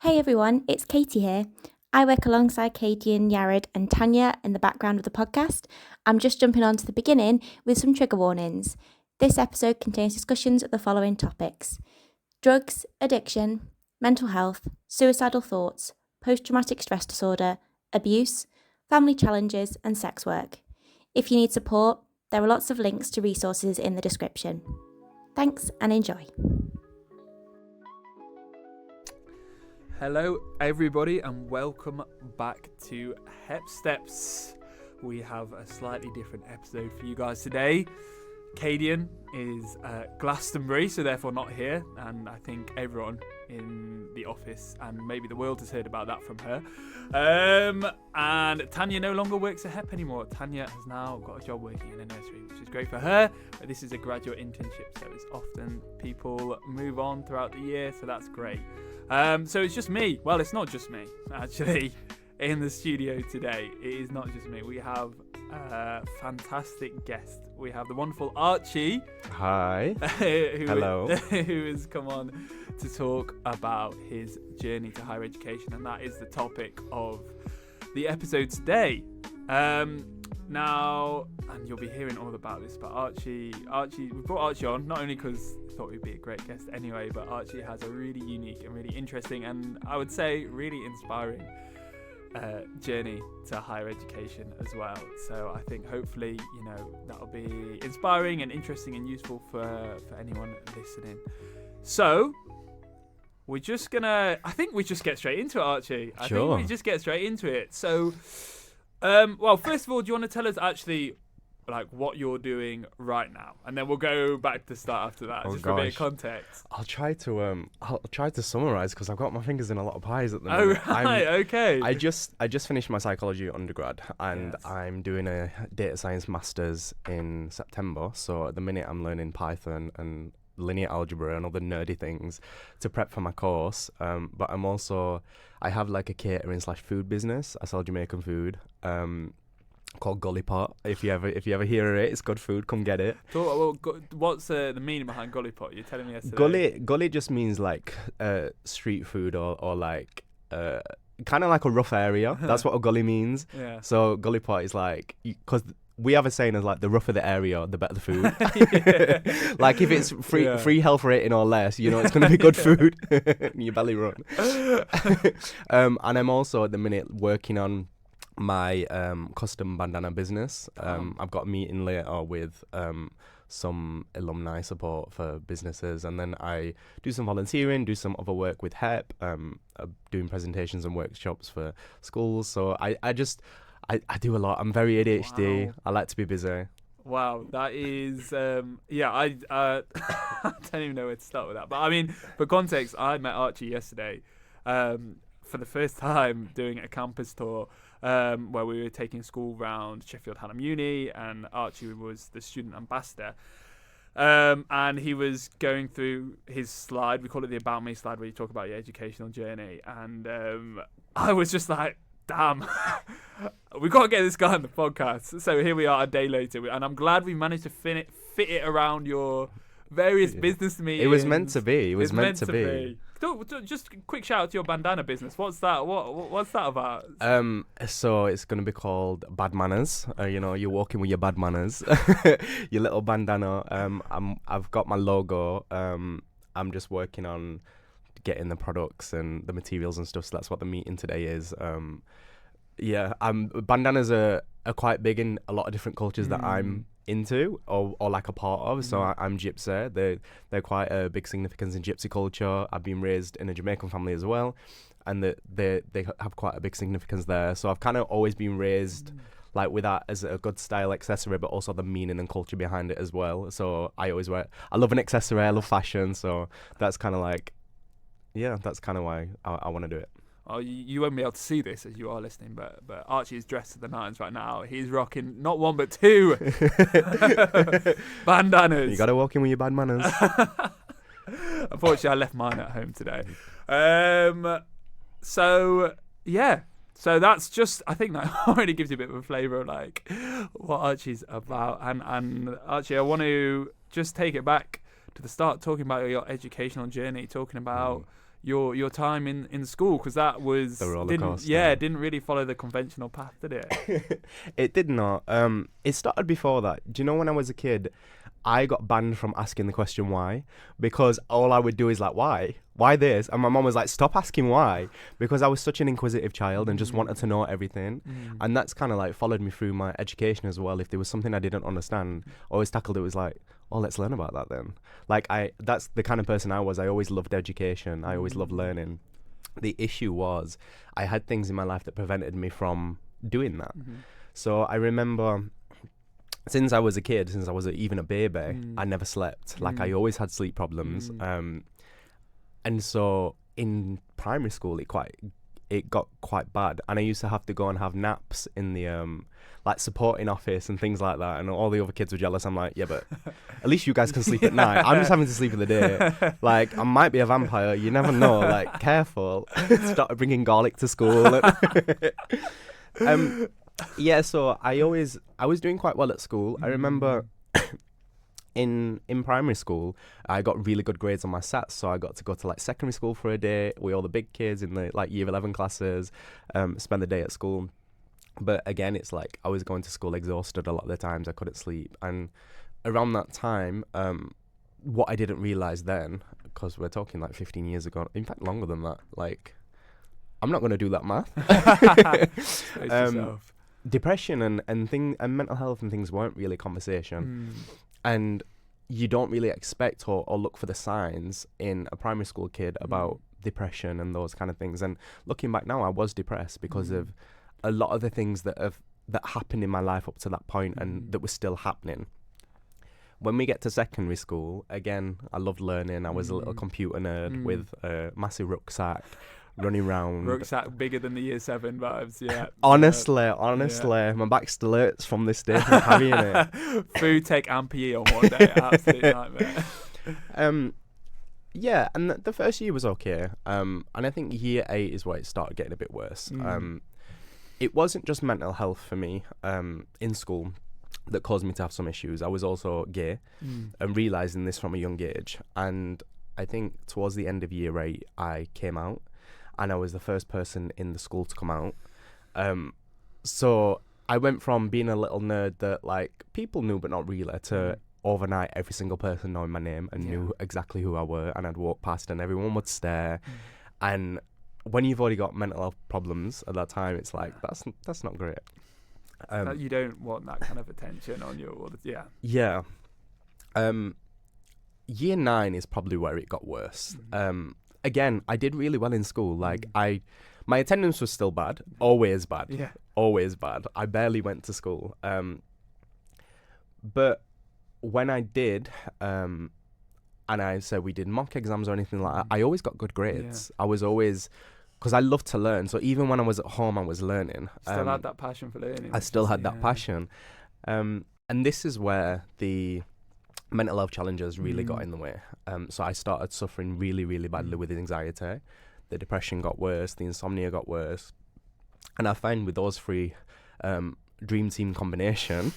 Hey everyone, it's Katie here. I work alongside Katie and Yared and Tanya in the background of the podcast. I'm just jumping on to the beginning with some trigger warnings. This episode contains discussions of the following topics: drugs, addiction, mental health, suicidal thoughts, post-traumatic stress disorder, abuse, family challenges, and sex work. If you need support, there are lots of links to resources in the description. Thanks and enjoy. Hello everybody and welcome back to Hepp Steps. We have a slightly different episode for you guys today. Cadian is Glastonbury, so therefore not here, and I think everyone in the office and maybe the world has heard about that from her. And Tanya no longer works at Hepp anymore. Tanya has now got a job working in a nursery, which is great for her, but this is a graduate internship, so it's often people move on throughout the year, so that's great. So it's just me. Well, it's not just me, actually, in the studio today. It is not just me. We have a fantastic guest. We have the wonderful Archie. Hi. Hello. Who has come on to talk about his journey to higher education, and that is the topic of the episode today. Now, and you'll be hearing all about this, but Archie, we brought Archie on, not only because we thought he'd be a great guest anyway, but Archie has a really unique and really interesting, and I would say really inspiring journey to higher education as well. So I think hopefully, that'll be inspiring and interesting and useful for anyone listening. So I think we just get straight into it, Archie. I think we just get straight into it. So, well, first of all, do you want to tell us actually what you're doing right now, and then we'll go back to start after that, for a bit of context. I'll try to summarize because I've got my fingers in a lot of pies at the moment. Oh right, okay. I just finished my psychology undergrad, and yes. I'm doing a data science masters in September. So at the minute I'm learning Python and linear algebra and other nerdy things to prep for my course. But I have a catering / food business. I sell Jamaican food. Called Gully Pot. If you ever hear of it, it's good food. Come get it. So, what's the meaning behind Gully Pot? You're telling me yesterday. Gully just means street food or kind of like a rough area. That's what a gully means. Yeah. So Gully Pot is because we have a saying as the rougher the area, the better the food. If it's free health rating or less, it's going to be good food. Your belly run. And I'm also at the minute working on my custom bandana business. I've got a meeting later with some alumni support for businesses, and then I do some volunteering, do some other work with Hepp, doing presentations and workshops for schools. So I do a lot. I'm very ADHD. Wow. I like to be busy. Wow, that is I don't even know where to start with that. But I mean, for context, I met Archie yesterday for the first time doing a campus tour. Where we were taking school round Sheffield Hallam Uni, and Archie was the student ambassador. And he was going through his slide. We call it the About Me slide, where you talk about your educational journey. And I was just like, damn, we've got to get this guy on the podcast. So here we are a day later. And I'm glad we managed to fit it around your various business meetings. It was meant to be. It was meant to be. Just a quick shout out to your bandana business. What's that? What's that about? So it's going to be called Bad Manners. You're walking with your bad manners, your little bandana. I've got my logo. I'm just working on getting the products and the materials and stuff. So that's what the meeting today is. Bandanas are quite big in a lot of different cultures that I'm into or a part of. So I'm Gypsy. They're quite a big significance in Gypsy culture. I've been raised in a Jamaican family as well, and they have quite a big significance there. So I've kind of always been raised with that as a good style accessory, but also the meaning and culture behind it as well. So I love an accessory. I love fashion. So that's kind of that's kind of why I want to do it. Oh, you won't be able to see this as you are listening, but Archie is dressed to the nines right now. He's rocking not one but two bandanas. You got to walk in with your bad manners. Unfortunately, I left mine at home today. So that's just, I think that already gives you a bit of a flavour of what Archie's about. And Archie, I want to just take it back to the start, talking about your educational journey, talking about your time in school, because that was The roller didn't coaster. didn't really follow the conventional path, did it? It did not. It started before that. Do you know when I was a kid, I got banned from asking the question why, because all I would do is like, why this? And my mom was like, stop asking why, because I was such an inquisitive child and just wanted to know everything. And that's kind of like followed me through my education as well. If there was something I didn't understand, I always tackled it was like, oh, let's learn about that then. Like that's the kind of person I was. I always loved education. I always loved learning. The issue was I had things in my life that prevented me from doing that. So I remember since I was a kid, since I was even a baby, I never slept. Like I always had sleep problems. And so in primary school, it got quite bad. And I used to have to go and have naps in the like supporting office and things like that. And all the other kids were jealous. I'm like, yeah, but at least you guys can sleep at night. I'm just having to sleep in the day. Like, I might be a vampire. You never know. Like, careful. Started bringing garlic to school. Yeah, so I was doing quite well at school. I remember in primary school, I got really good grades on my SATs, so I got to go to like secondary school for a day with all the big kids in the like year 11 classes, spend the day at school. But again, it's like I was going to school exhausted a lot of the times. I couldn't sleep. And around that time, what I didn't realize then, because we're talking like 15 years ago, in fact longer than that, like I'm not going to do that math. Depression and mental health and things weren't really conversation. And you don't really expect or look for the signs in a primary school kid about depression and those kind of things. And looking back now, I was depressed because of a lot of the things that happened in my life up to that point and that were still happening. When we get to secondary school, again, I loved learning. I was a little computer nerd with a massive rucksack, running around. Rucksack bigger than the year 7 vibes, yeah. Honestly, my back still hurts from this day from carrying it. Food take and PE on one day, absolute nightmare. Yeah, and the first year was okay. And I think year 8 is where it started getting a bit worse. It wasn't just mental health for me in school that caused me to have some issues. I was also gay and realising this from a young age. And I think towards the end of year 8, I came out. And I was the first person in the school to come out. So I went from being a little nerd that like people knew but not really to overnight every single person knowing my name and knew exactly who I were, and I'd walk past and everyone would stare. And when you've already got mental health problems at that time, it's like that's not great. You don't want that kind of attention on you. Yeah. Year 9 is probably where it got worse. Again, I did really well in school. Like my attendance was still bad, always bad. I barely went to school. But when I did, and I said we did mock exams or anything like that, I always got good grades. I was always, because I loved to learn. So even when I was at home, I was learning. Still had that passion for learning. I still had that passion. And this is where the mental health challenges really got in the way. So I started suffering really, really badly with anxiety. The depression got worse. The insomnia got worse. And I find with those three dream team combination,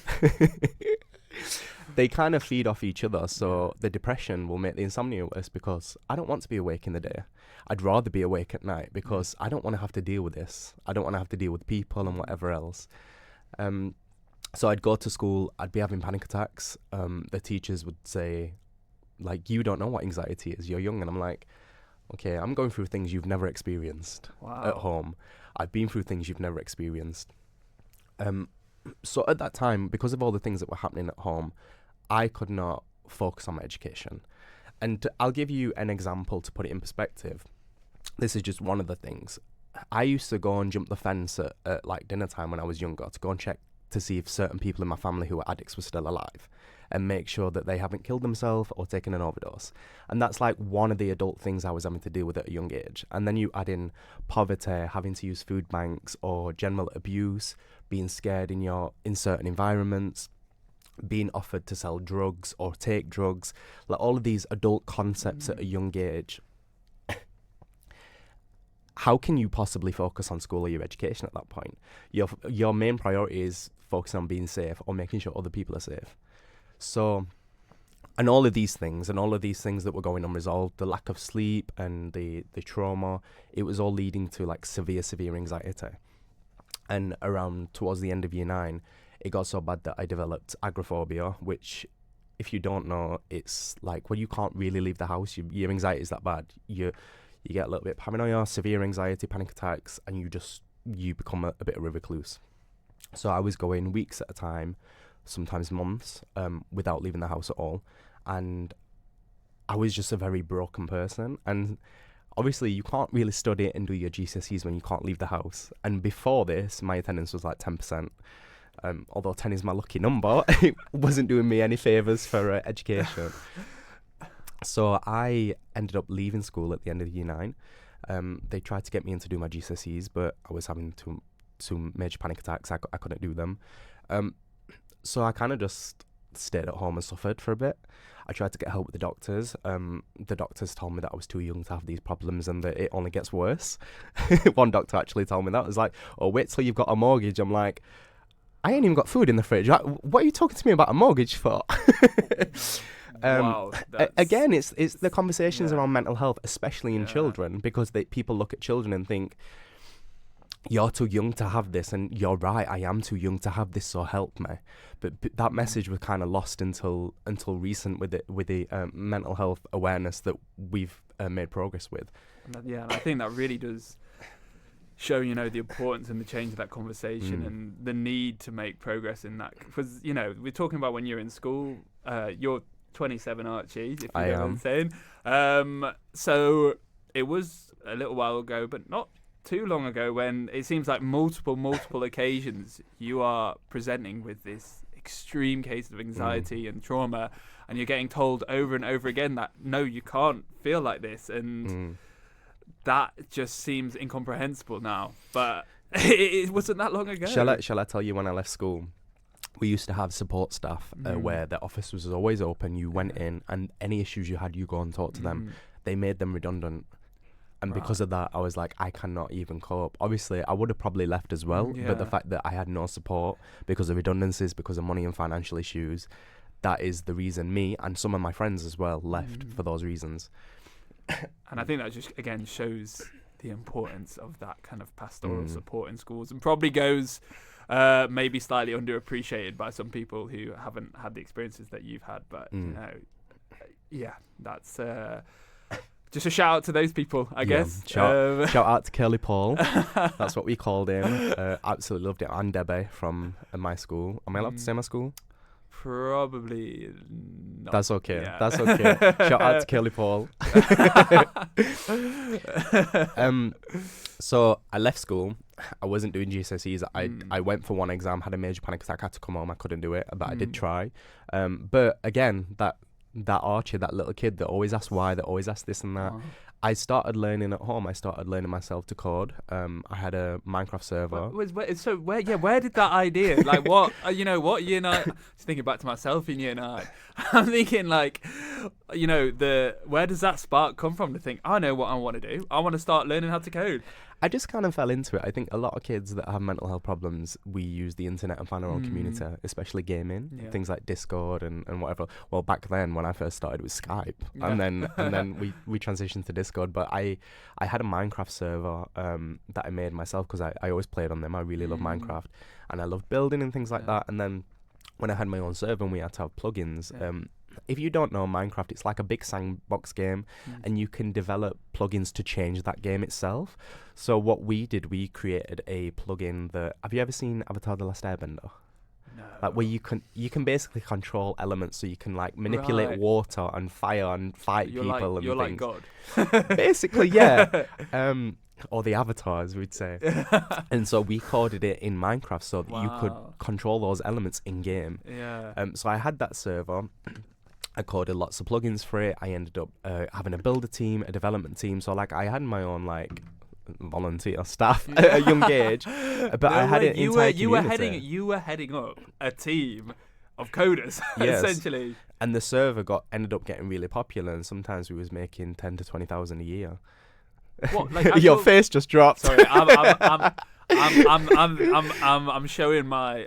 they kind of feed off each other. So the depression will make the insomnia worse because I don't want to be awake in the day. I'd rather be awake at night because I don't want to have to deal with this. I don't want to have to deal with people and whatever else. So I'd go to school, I'd be having panic attacks. The teachers would say, like, you don't know what anxiety is, you're young. And I'm like, okay, I'm going through things you've never experienced at home. I've been through things you've never experienced. So at that time, because of all the things that were happening at home, I could not focus on my education. And I'll give you an example to put it in perspective. This is just one of the things. I used to go and jump the fence at like dinner time when I was younger to go and check to see if certain people in my family who were addicts were still alive and make sure that they haven't killed themselves or taken an overdose. And that's like one of the adult things I was having to deal with at a young age. And then you add in poverty, having to use food banks or general abuse, being scared in certain environments, being offered to sell drugs or take drugs, like all of these adult concepts at a young age. How can you possibly focus on school or your education at that point? Your main priority is focusing on being safe or making sure other people are safe. So And all of these things that were going unresolved, the lack of sleep and the trauma, it was all leading to like severe anxiety. And around towards the end of year 9, it got so bad that I developed agoraphobia, which, if you don't know, it's like when you can't really leave the house, your anxiety is that bad. You get a little bit paranoia, severe anxiety, panic attacks, and you become a bit of a recluse. So I was going weeks at a time, sometimes months, without leaving the house at all. And I was just a very broken person. And obviously you can't really study and do your GCSEs when you can't leave the house. And before this, my attendance was like 10%. Although 10 is my lucky number, it wasn't doing me any favours for education. So I ended up leaving school at the end of year 9. They tried to get me in to do my GCSEs, but I was having two major panic attacks. I couldn't do them. So I kind of just stayed at home and suffered for a bit. I tried to get help with the doctors. The doctors told me that I was too young to have these problems and that it only gets worse. One doctor actually told me that. It was like, oh, wait till you've got a mortgage. I'm like, I ain't even got food in the fridge. What are you talking to me about a mortgage for? Wow, again, it's the conversations around mental health, especially in children, because people look at children and think, you're too young to have this, and you're right, I am too young to have this, so help me. But that message was kind of lost until recent with the mental health awareness that we've made progress with. And I think that really does show, the importance and the change of that conversation and the need to make progress in that. Because, we're talking about when you're in school, you're 27, Archie, if you know what I'm saying. So it was a little while ago, but not too long ago, when it seems like multiple occasions you are presenting with this extreme case of anxiety and trauma, and you're getting told over and over again that no, you can't feel like this, and that just seems incomprehensible now. But it wasn't that long ago. Shall I tell you, when I left school, we used to have support staff where the office was always open. You went in, and any issues you had, you go and talk to them. They made them redundant. And because of that, I was like, I cannot even cope. Obviously, I would have probably left as well. But the fact that I had no support because of redundancies, because of money and financial issues, that is the reason me and some of my friends as well left for those reasons. And I think that just, again, shows the importance of that kind of pastoral support in schools, and probably goes maybe slightly underappreciated by some people who haven't had the experiences that you've had. But, that's... just a shout out to those people, I guess. Shout out to Curly Paul. That's what we called him. Absolutely loved it. And Debbie from my school. Am I allowed to say my school? Probably not. That's okay. Yeah. That's okay. Shout out to Curly Paul. So I left school. I wasn't doing GCSEs. I went for one exam, had a major panic attack, had to come home. I couldn't do it, but I did try. But again, that Archie, that little kid that always asks why, that always asks this and that. I started learning at home. I started learning myself to code. I had a Minecraft server. Where did that idea? Like, what? What year 9? Just thinking back to myself in year 9. I'm thinking, like, where does that spark come from to think, I know what I want to do. I want to start learning how to code. I just kind of fell into it. I think a lot of kids that have mental health problems, we use the internet and find our own community, especially gaming, things like Discord and whatever. Well, back then when I first started, it was Skype, and then we transitioned to Discord. But I had a Minecraft server that I made myself because I always played on them. I really love Minecraft, and I love building and things like that. And then when I had my own server and we had to have plugins. If you don't know Minecraft, it's like a big sandbox game, and you can develop plugins to change that game itself. So what we did, we created a plugin that... Have you ever seen Avatar: The Last Airbender? No. Like where you can basically control elements, so you can like manipulate water and fire and fight people and things. You're like God. Basically, yeah. Or the avatars, we'd say. And so we coded it in Minecraft so that you could control those elements in game. So I had that server. I coded lots of plugins for it. I ended up having a builder team, a development team. So like I had my own like volunteer staff at a young age. But I had an entire community. You were heading up a team of coders, essentially. And the server ended up getting really popular, and sometimes we was making 10 to 20,000 a year. What? Like your face just dropped. Sorry, I'm showing my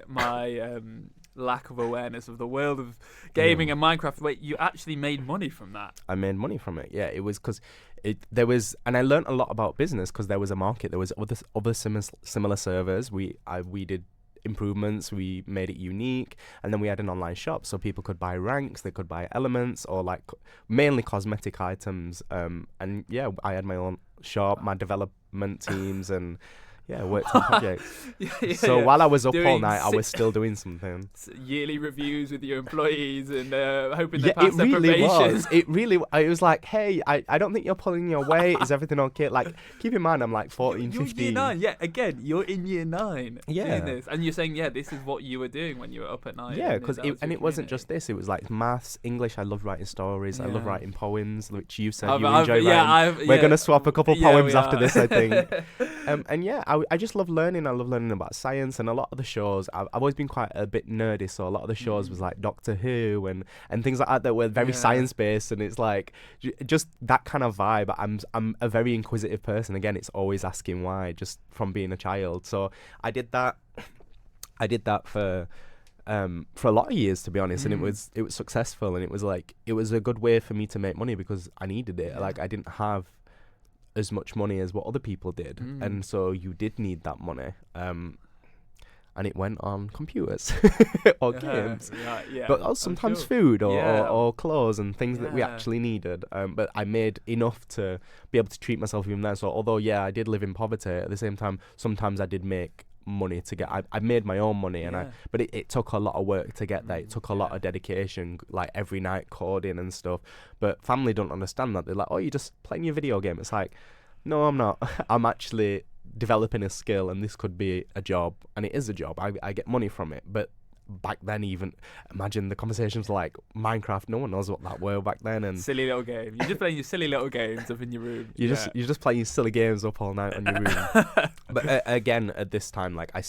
lack of awareness of the world of gaming and Minecraft. Wait, you actually made money from that? I made money from it. Yeah, it was because there was, and I learned a lot about business because there was a market. There was other similar servers. We did improvements, we made it unique, and then we had an online shop so people could buy ranks, they could buy elements or like mainly cosmetic items, and yeah, I had my own shop, my development teams, and yeah, worked on projects. So while I was up all night, I was still doing something. Yearly reviews with your employees and hoping they pass their probation. It was like, hey, I don't think you're pulling your weight. Is everything okay? Like, keep in mind, I'm like 14, you're 15. Year 9. Yeah, again, you're in year 9 yeah. doing this. And you're saying, yeah, this is what you were doing when you were up at night. Yeah, because it wasn't just this. It was like maths, English. I love writing stories. I love writing poems, which you said you enjoy writing. We're going to swap a couple poems after this, I think. And yeah, I just love learning. I love learning about science, and a lot of the shows, I've always been quite a bit nerdy, so a lot of the shows was like Doctor Who and things like that were very science-based, and it's like just that kind of vibe. I'm a very inquisitive person. Again, it's always asking why, just from being a child. So I did that for a lot of years, to be honest, and it was successful, and it was a good way for me to make money because I needed it. Like, I didn't have as much money as what other people did, and so you did need that money, and it went on computers or games, but sometimes food or clothes and things that we actually needed, but I made enough to be able to treat myself even then. So although I did live in poverty, at the same time sometimes I did make money to get I made my own money, and but it took a lot of work to get there. It took a lot of dedication, like every night coding and stuff. But family don't understand that. They're like, oh, you're just playing your video game. It's like, no, I'm not. I'm actually developing a skill, and this could be a job, and it is a job. I get money from it. But back then, even imagine the conversations like Minecraft. No one knows what that were back then. And silly little game. You're just playing your silly little games up in your room. You're just playing silly games up all night on your room. But again, at this time, like I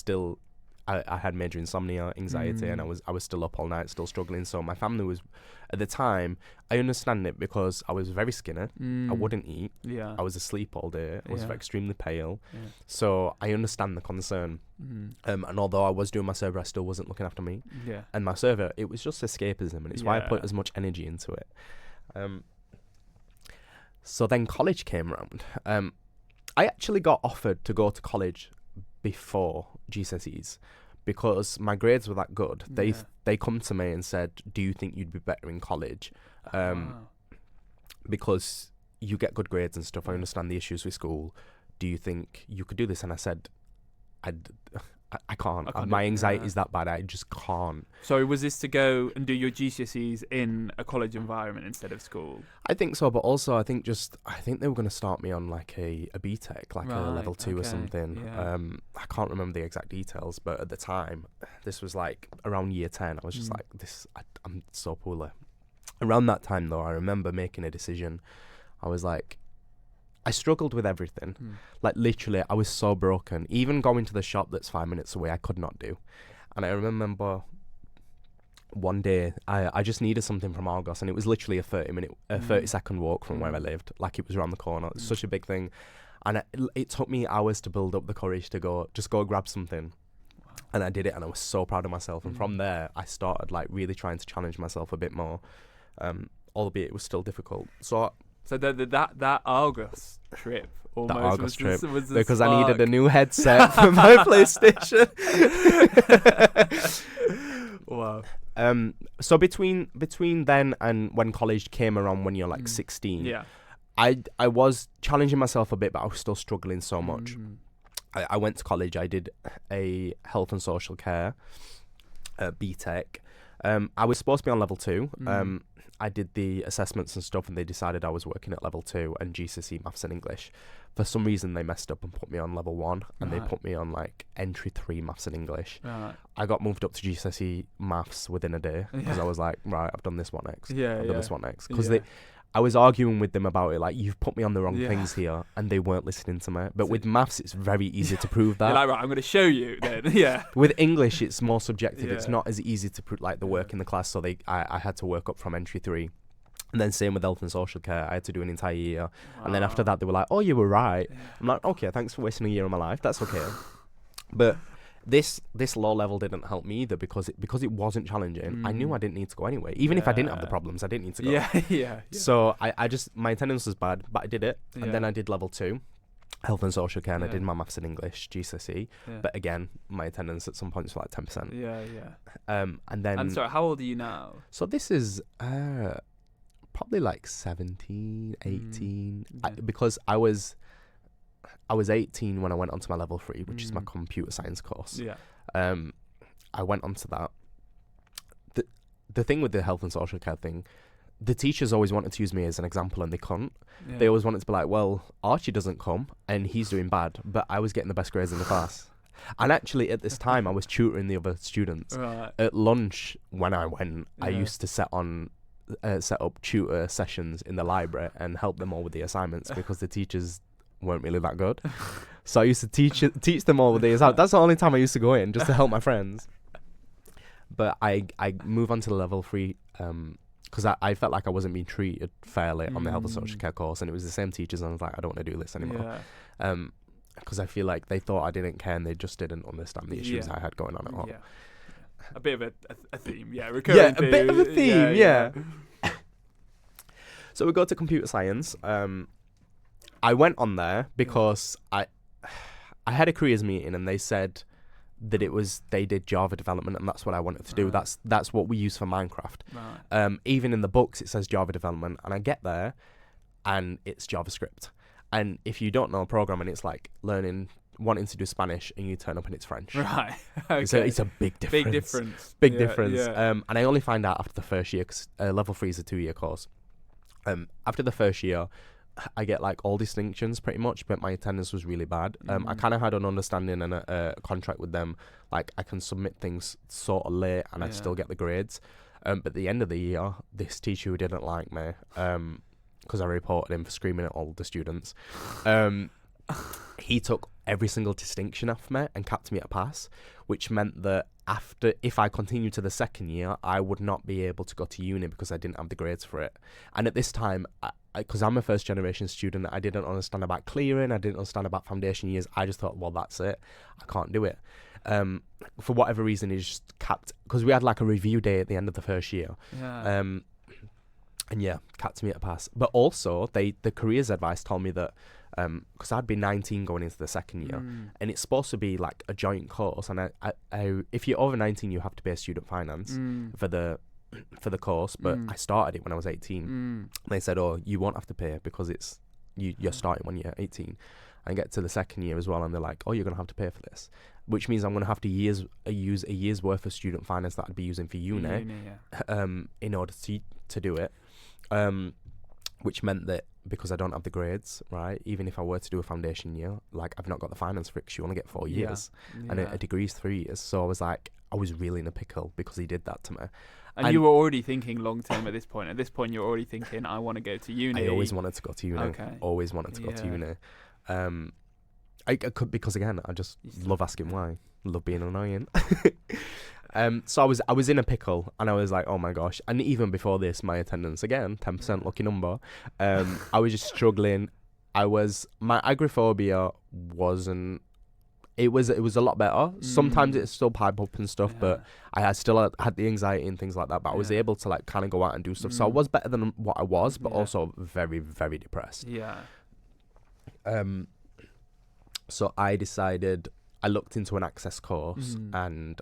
had major insomnia, anxiety, and I was still up all night, still struggling. So my family was, at the time, I understand it because I was very skinny. I wouldn't eat. Yeah. I was asleep all day. I was extremely pale. Yeah. So I understand the concern. And although I was doing my server, I still wasn't looking after me. Yeah. And my server, it was just escapism, and it's why I put as much energy into it. So then college came around. I actually got offered to go to college before GCSEs because my grades were that good. They come to me and said, do you think you'd be better in college? Because you get good grades and stuff. I understand the issues with school. Do you think you could do this? And I said, I can't. My anxiety is that bad. I just can't. So was this to go and do your GCSEs in a college environment instead of school? I think so, but also I think they were going to start me on like a BTEC, like a level 2 or something. Yeah. I can't remember the exact details, but at the time, this was like around year 10. I was just like, I'm so poorly. Around that time, though, I remember making a decision. I was like, I struggled with everything. Like, literally, I was so broken. Even going to the shop that's 5 minutes away, I could not do. And I remember one day, I just needed something from Argos, and it was literally a 30-second walk from where I lived. Like, it was around the corner. It was such a big thing. And it took me hours to build up the courage to go grab something. Wow. And I did it, and I was so proud of myself. And from there, I started, like, really trying to challenge myself a bit more. Albeit it was still difficult. So that Argos trip almost was because I needed a new headset for my PlayStation. Wow. So between then and when college came around, when you're like 16, I was challenging myself a bit, but I was still struggling so much. I went to college. I did a health and social care BTEC. I was supposed to be on level 2. I did the assessments and stuff, and they decided I was working at level 2 and GCSE maths and English. For some reason, they messed up and put me on level 1, and they put me on like entry 3 maths and English. I got moved up to GCSE maths within a day because I was like, right, I've done this one next. I've done this one next. Because I was arguing with them about it, like, you've put me on the wrong things here, and they weren't listening to me. But with maths, it's very easy to prove that. You're like, right, I'm going to show you then. With English, it's more subjective. It's not as easy to prove, like, the work in the class. So I had to work up from entry 3. And then same with health and social care. I had to do an entire year. Wow. And then after that, they were like, oh, you were right. I'm like, okay, thanks for wasting a year of my life. That's okay. But this law level didn't help me either because it wasn't challenging. I knew I didn't need to go anyway. Even if I didn't have the problems, I didn't need to go. Yeah. So I just, my attendance was bad, but I did it. And then I did level 2, health and social care, and I did my maths and English, GCSE. Yeah. But again, my attendance at some points was like 10%. And then... And sorry, how old are you now? So this is probably like 17, 18. Because I was 18 when I went onto my level 3, which is my computer science course. I went onto that. The thing with the health and social care thing, the teachers always wanted to use me as an example and they couldn't. They always wanted to be like, well, Archie doesn't come and he's doing bad, but I was getting the best grades in the class. And actually at this time I was tutoring the other students. Right. At lunch when I went, I used to set up tutor sessions in the library and help them all with the assignments because the teachers weren't really that good. So I used to teach them all with the assignments. That's the only time I used to go in, just to help my friends. But I moved on to the level 3 because I felt like I wasn't being treated fairly on the health and social care course, and it was the same teachers, and I was like, I don't want to do this anymore. Because I feel like they thought I didn't care and they just didn't understand the issues I had going on at home. A bit of a theme, recurring theme. A bit of a theme, yeah. So we go to computer science. I went on there because I had a careers meeting and they said that they did Java development and that's what I wanted to do. That's what we use for Minecraft. Right. Even in the books it says Java development, and I get there and it's JavaScript. And if you don't know programming, it's like wanting to do Spanish and you turn up and it's French. Right. Okay. So it's a big difference. Big difference. Yeah. And I only find out after the first year because level 3 is a 2-year course. After the first year, I get like all distinctions pretty much, but my attendance was really bad. I kind of had an understanding and a contract with them, like I can submit things sort of late and I'd still get the grades. But at the end of the year, this teacher who didn't like me, because I reported him for screaming at all the students, he took every single distinction off me and capped me at a pass, which meant that if I continued to the second year, I would not be able to go to uni because I didn't have the grades for it. And at this time, because I'm a first generation student, I didn't understand about clearing, I didn't understand about foundation years. I just thought, well, that's it, I can't do it. For whatever reason, he just capped, because we had like a review day at the end of the first year. And capped me at a pass. But also, the careers advice told me that, because I'd be 19 going into the second year, and it's supposed to be like a joint course, and I if you're over 19, you have to pay student finance for the course, but I started it when I was 18. They said, oh, you won't have to pay because it's you're starting when you're 18. I get to the second year as well, and they're like, oh, you're going to have to pay for this, which means I'm going to have to use a year's worth of student finance that I'd be using for uni in order to do it. Which meant that because I don't have the grades, right, even if I were to do a foundation year, like I've not got the finance for it because you only get 4 years and a degree's 3 years. So I was like, I was really in a pickle because he did that to me. And you were already thinking long term at this point. At this point, you're already thinking, I want to go to uni. I always wanted to go to uni. Okay. Always wanted to go to uni. I could, because again, I just love asking why. Love being annoying. So I was in a pickle, and I was like, oh my gosh. And even before this, my attendance, again, 10% lucky number. I was just struggling. My agoraphobia wasn't, it was a lot better. Sometimes it still pipe up and stuff, but I still had the anxiety and things like that, but I was able to like kind of go out and do stuff. So I was better than what I was, but also very, very depressed. So I decided, I looked into an access course, and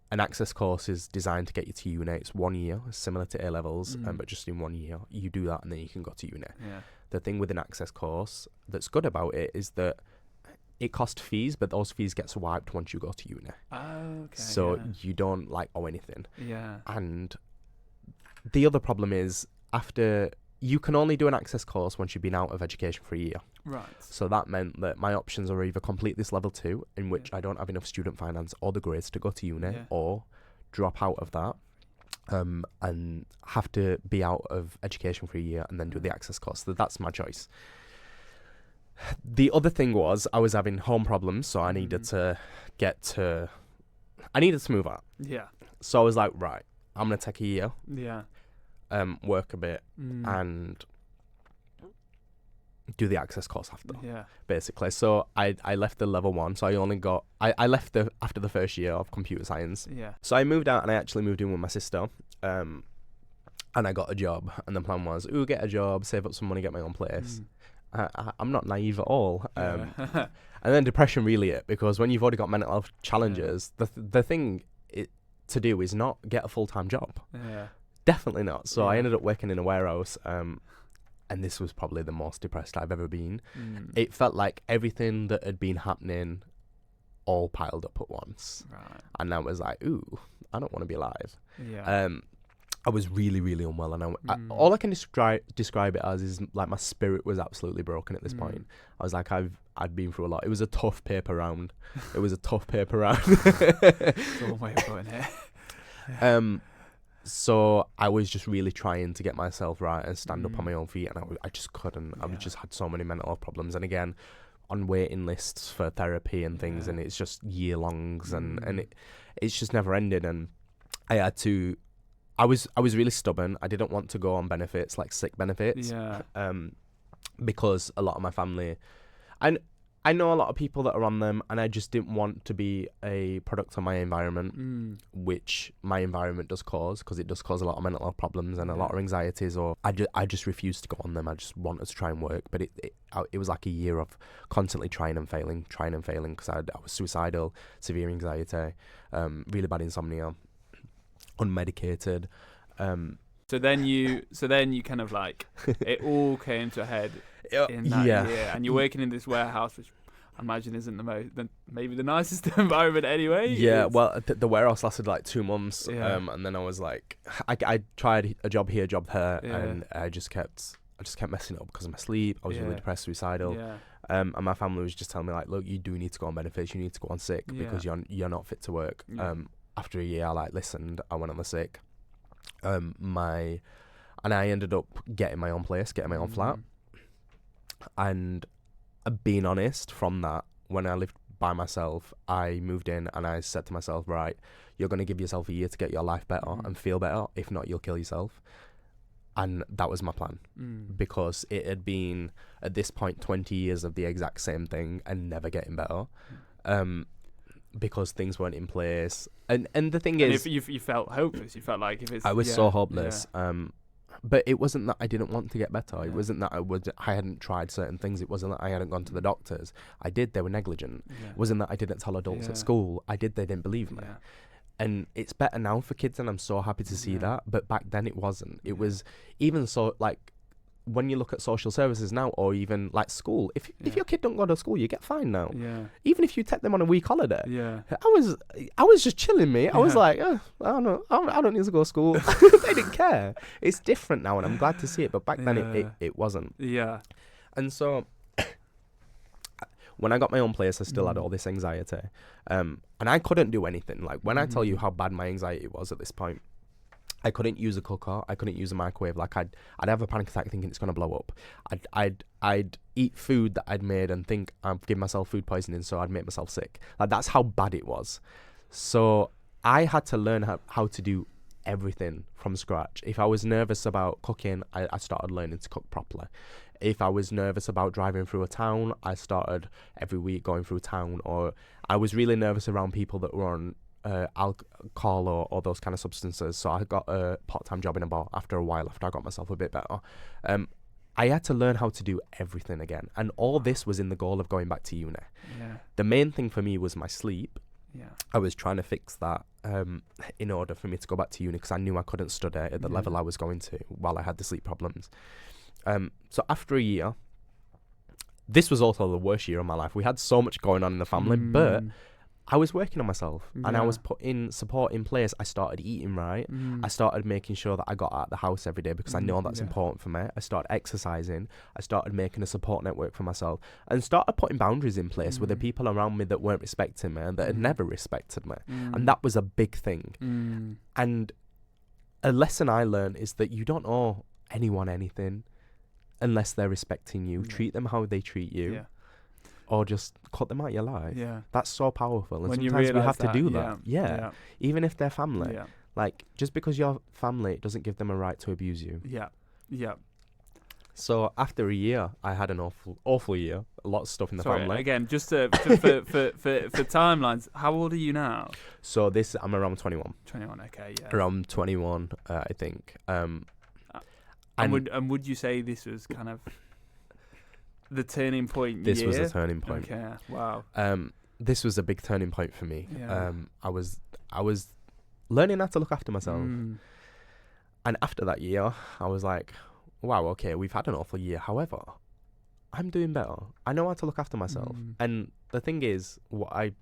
an access course is designed to get you to uni. It's 1 year, similar to A-levels, but just in 1 year. You do that and then you can go to uni. The thing with an access course that's good about it is that it costs fees, but those fees get swiped once you go to uni. So you don't like owe anything. And the other problem is, you can only do an access course once you've been out of education for a year. Right. So that meant that my options are either complete this level 2, in which I don't have enough student finance or the grades to go to uni, or drop out of that and have to be out of education for a year and then do the access course. So that's my choice. The other thing was, I was having home problems, so I needed to move out. So I was like, right, I'm going to take a year. Work a bit and do the access course after, Yeah. basically. So I left the level 1, so I only got, I left after the first year of computer science. Yeah. So I moved out and I actually moved in with my sister, and I got a job, and the plan was, get a job, save up some money, get my own place. I'm not naive at all. Yeah. And then depression really hit, because when you've already got mental health challenges, the thing to do is not get a full-time job. Yeah. Definitely not. So I Yeah. ended up working in a warehouse, and this was probably the most depressed I've ever been. It felt like everything that had been happening all piled up at once. Right. And I was like, ooh, I don't want to be alive. Yeah. I was really, really unwell, and all I can describe it as is like my spirit was absolutely broken at this point. I was like, I'd been through a lot. It was a tough paper round. It's a long way of putting it. So I was just really trying to get myself right and stand up on my own feet, and I just couldn't. I just had so many mental health problems, and again, on waiting lists for therapy and things, and it's just year longs, and it's just never ended. And I had to. I was really stubborn. I didn't want to go on benefits, like sick benefits, because a lot of my family, I know a lot of people that are on them, and I just didn't want to be a product of my environment, which my environment does cause, because it does cause a lot of mental health problems and a lot of anxieties. Or I just refused to go on them. I just wanted to try and work, but it was like a year of constantly trying and failing, because I was suicidal, severe anxiety, really bad insomnia, unmedicated. So then you kind of like, it all came to a head in that year, and you're working in this warehouse, which I imagine isn't maybe the nicest environment anyway. Yeah, well, the warehouse lasted like 2 months, and then I was like, I tried a job here, job there, and I just kept messing up because of my sleep. I was really depressed, suicidal. And my family was just telling me like, look, you do need to go on benefits, you need to go on sick because you're not fit to work. After a year, I listened. I went on the sick. And I ended up getting my own place, getting my own flat. And being honest, from that, when I lived by myself, I moved in and I said to myself, right, you're going to give yourself a year to get your life better and feel better. If not, you'll kill yourself. And that was my plan, because it had been, at this point, 20 years of the exact same thing and never getting better. Because things weren't in place, and the thing is, if you felt hopeless, you felt like if it's, I was so hopeless. But it wasn't that I didn't want to get better. It wasn't that I hadn't tried certain things. It wasn't that I hadn't gone to the doctors. I did. They were negligent. It wasn't that I didn't tell adults at school. I did. They didn't believe me. And it's better now for kids, and I'm so happy to see that. But back then it wasn't. It was even so, like, when you look at social services now, or even like school, if your kid don't go to school, you get fined now. Even if you take them on a week holiday. I was just chilling, mate. I was like, I don't know, I don't need to go to school. They didn't care. It's different now, and I'm glad to see it. But back then it wasn't. And so when I got my own place, I still had all this anxiety, and I couldn't do anything. Like, when I tell you how bad my anxiety was at this point, I couldn't use a cooker. I couldn't use a microwave. Like, I'd have a panic attack thinking it's gonna blow up. I'd eat food that I'd made and think I'd give myself food poisoning, so I'd make myself sick. Like, that's how bad it was. So I had to learn how to do everything from scratch. If I was nervous about cooking, I started learning to cook properly. If I was nervous about driving through a town, I started every week going through town. Or I was really nervous around people that were on alcohol or those kind of substances, so I got a part-time job in a bar after a while, after I got myself a bit better. I had to learn how to do everything again, and all this was in the goal of going back to uni. The main thing for me was my sleep. I was trying to fix that in order for me to go back to uni, because I knew I couldn't study at the level I was going to while I had the sleep problems. So after a year, this was also the worst year of my life. We had so much going on in the family, but I was working on myself, and I was putting support in place. I started eating right. I started making sure that I got out of the house every day, because I know that's important for me. I started exercising. I started making a support network for myself, and started putting boundaries in place with the people around me that weren't respecting me and that had never respected me. And that was a big thing. And a lesson I learned is that you don't owe anyone anything unless they're respecting you. Treat them how they treat you. Or just cut them out of your life. That's so powerful. And when sometimes we have to do that. Even if they're family. Like, just because you're family, it doesn't give them a right to abuse you. So after a year, I had an awful year. A lot of stuff in the family. Again, just for timelines, how old are you now? So I'm around 21. 21, okay, yeah. Around 21, I think. And would you say this was kind of the turning point This year? was a turning point. Okay, wow. This was a big turning point for me. Yeah. I was learning how to look after myself. And after that year, I was like, wow, okay, we've had an awful year. However, I'm doing better. I know how to look after myself. And the thing is, what I've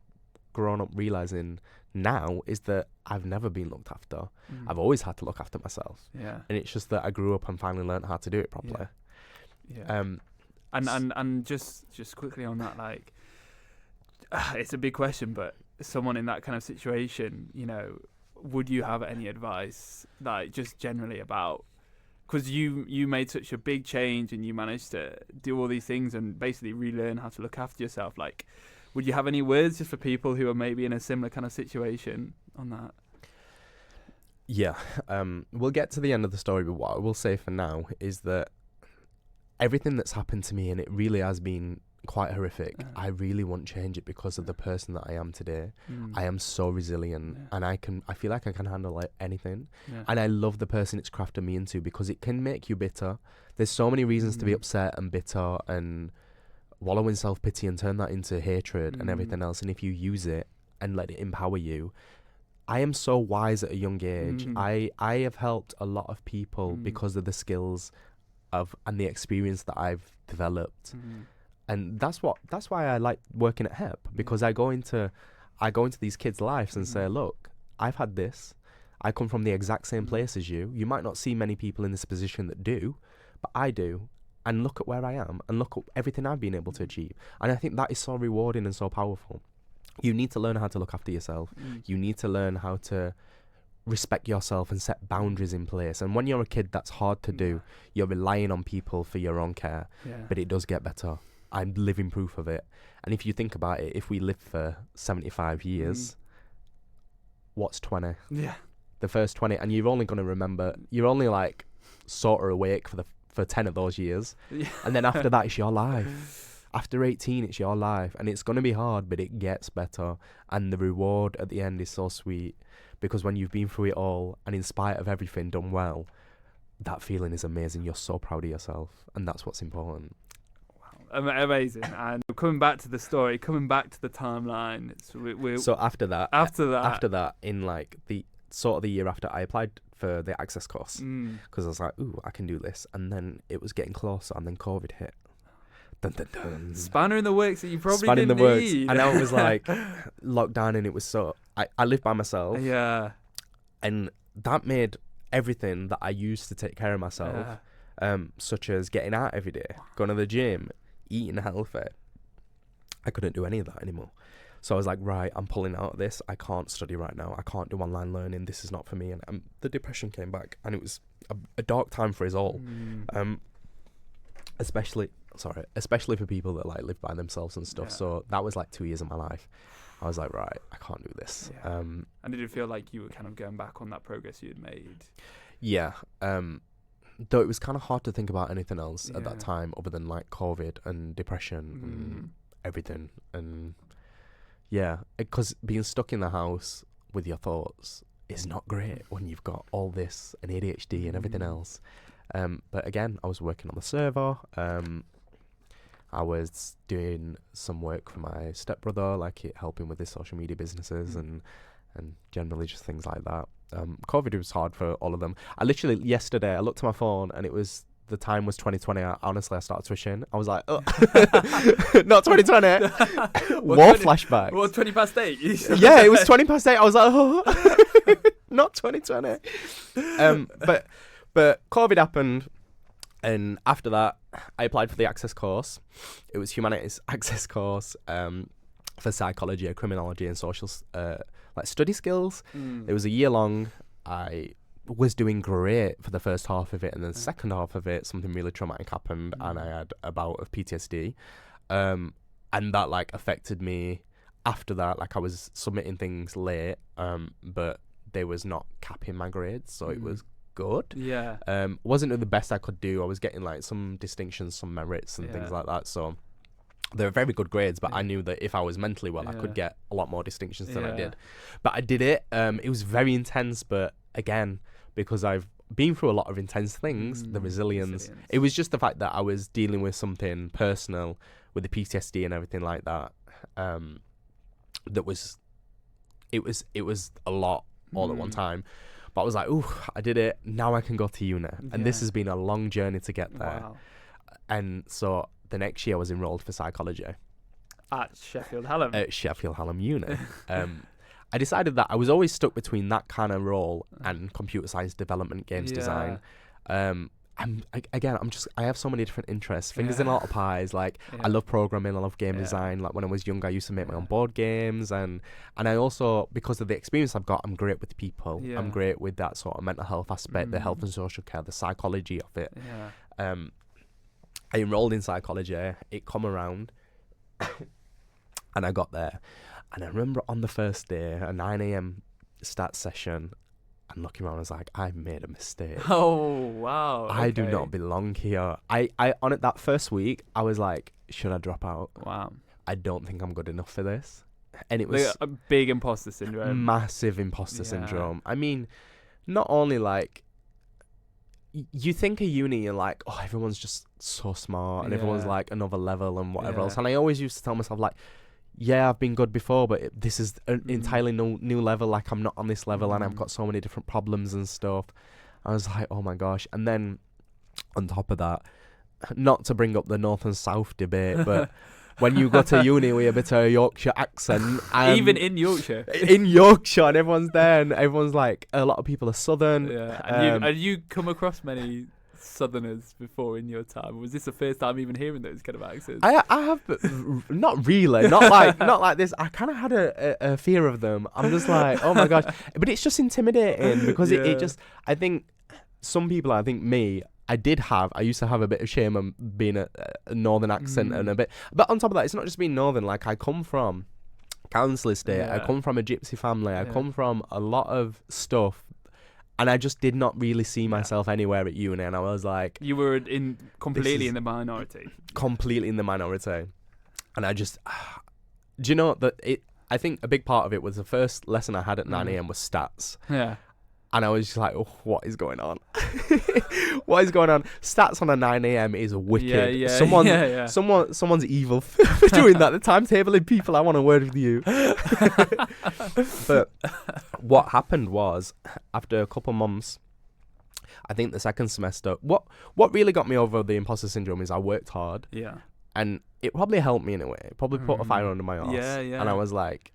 grown up realizing now is that I've never been looked after. I've always had to look after myself. Yeah. And it's just that I grew up and finally learned how to do it properly. Yeah. And just quickly on that, like, it's a big question, but someone in that kind of situation, you know, would you have any advice, like, just generally about, because you made such a big change and you managed to do all these things and basically relearn how to look after yourself, like, would you have any words just for people who are maybe in a similar kind of situation on that? Yeah, we'll get to the end of the story, but what I will say for now is that everything that's happened to me, and it really has been quite horrific, I really won't change it because of the person that I am today. I am so resilient, and I feel like I can handle like anything, and I love the person it's crafted me into because it can make you bitter. There's so many reasons to be upset and bitter and wallow in self-pity and turn that into hatred and everything else, and if you use it and let it empower you. I am so wise at a young age. I have helped a lot of people because of the skills and the experience that I've developed. And that's why I like working at Hepp, because I go into these kids' lives and say, look, I've had this. I come from the exact same place as you. You might not see many people in this position that do, but I do. And look at where I am and look at everything I've been able to achieve. And I think that is so rewarding and so powerful. You need to learn how to look after yourself. You need to learn how to respect yourself and set boundaries in place. And when you're a kid, that's hard to do. You're relying on people for your own care, but it does get better. I'm living proof of it. And if you think about it, if we live for 75 years, what's 20? Yeah. The first 20, and you're only going to remember, you're only like sort of awake for 10 of those years. And then after that, it's your life. After 18, it's your life. And it's going to be hard, but it gets better. And the reward at the end is so sweet. Because when you've been through it all, and in spite of everything done well, that feeling is amazing. You're so proud of yourself. And that's what's important. Amazing. And coming back to the story, coming back to the timeline. So after that, in like the sort of the year after, I applied for the access course because I was like, ooh, I can do this. And then it was getting closer, and then COVID hit. Dun, dun, dun. Spanner in the works that you probably didn't need. And I was like lockdown, and it was so I lived by myself. Yeah. And that made everything that I used to take care of myself, such as getting out every day, going to the gym, eating healthy. I couldn't do any of that anymore. So I was like, right, I'm pulling out of this. I can't study right now. I can't do online learning. This is not for me. And the depression came back, and it was a dark time for us all. Especially for people that like live by themselves and stuff. So that was like 2 years of my life. I was like, right, I can't do this. And did it feel like you were kind of going back on that progress you had made? Yeah. Though it was kind of hard to think about anything else at that time other than like COVID and depression and everything. And yeah, because being stuck in the house with your thoughts is not great when you've got all this and ADHD and everything else. But again, I was working on the server. I was doing some work for my stepbrother, like helping with his social media businesses and generally just things like that. COVID was hard for all of them. Yesterday, I looked at my phone and the time was 2020. Honestly, I started switching. I was like, oh, not 2020. More flashbacks. What, 20 past 8? Yeah, it was 20 past 8. I was like, oh, not 2020. But COVID happened. And after that, I applied for the access course. It was humanities access course for psychology, criminology, and social study skills. It was a year long. I was doing great for the first half of it, and then the second half of it, something really traumatic happened, and I had a bout of PTSD, and that like affected me. After that, like I was submitting things late, but they was not capping my grades, so it was good. Yeah. Wasn't the best I could do. I was getting like some distinctions, some merits and things like that. So they were very good grades, but I knew that if I was mentally well, I could get a lot more distinctions than I did. But I did it. It was very intense, but again, because I've been through a lot of intense things, the resilience. It was just the fact that I was dealing with something personal with the PTSD and everything like that. It was a lot all at one time. But I was like, ooh, I did it. Now I can go to uni. And this has been a long journey to get there. Wow. And so the next year I was enrolled for psychology. At Sheffield Hallam. At Sheffield Hallam Uni. I decided that I was always stuck between that kind of role and computer science development, games design. I have so many different interests. Fingers in a lot of pies. Like I love programming, I love game design. Like when I was younger, I used to make my own board games, and I also, because of the experience I've got, I'm great with people. I'm great with that sort of mental health aspect, the health and social care, the psychology of it. I enrolled in psychology. It come around, and I got there. And I remember on the first day, a 9 a.m. start session, and looking around, I was like, I made a mistake. Oh, wow. I do not belong here. I on it that first week, I was like, should I drop out? Wow. I don't think I'm good enough for this. And it was like a big imposter syndrome. Massive imposter syndrome. I mean, not only like, you think of uni and like, oh, everyone's just so smart and everyone's like another level and whatever else. And I always used to tell myself like, yeah, I've been good before, but this is an entirely new level. Like I'm not on this level and I've got so many different problems and stuff. I was like, oh my gosh. And then on top of that, not to bring up the North and South debate, but when you go to uni with a bit of a Yorkshire accent. Even in Yorkshire. In Yorkshire, and everyone's there and everyone's like, a lot of people are Southern. Yeah. And you come across many Southerners before in your time? Was this the first time even hearing those kind of accents? I have, not really, not like this. I kind of had a fear of them. I'm just like, oh my gosh, but it's just intimidating because it just. I think some people, I used to have a bit of shame on being a northern accent and a bit, but on top of that, it's not just being northern. Like I come from council estate, I come from a gypsy family, I come from a lot of stuff. And I just did not really see myself anywhere at uni. And I was like... You were completely in the minority. Completely in the minority. And I just... do you know that I think a big part of it was the first lesson I had at 9 a.m. was stats. Yeah. And I was just like, oh, what is going on? What is going on? Stats on a 9 a.m. is wicked. Someone's evil for doing that. The timetabling people, I want a word with you. But what happened was, after a couple months, I think the second semester, what really got me over the imposter syndrome is I worked hard. Yeah. And it probably helped me in a way. It probably put a fire under my arse. Yeah. And I was like,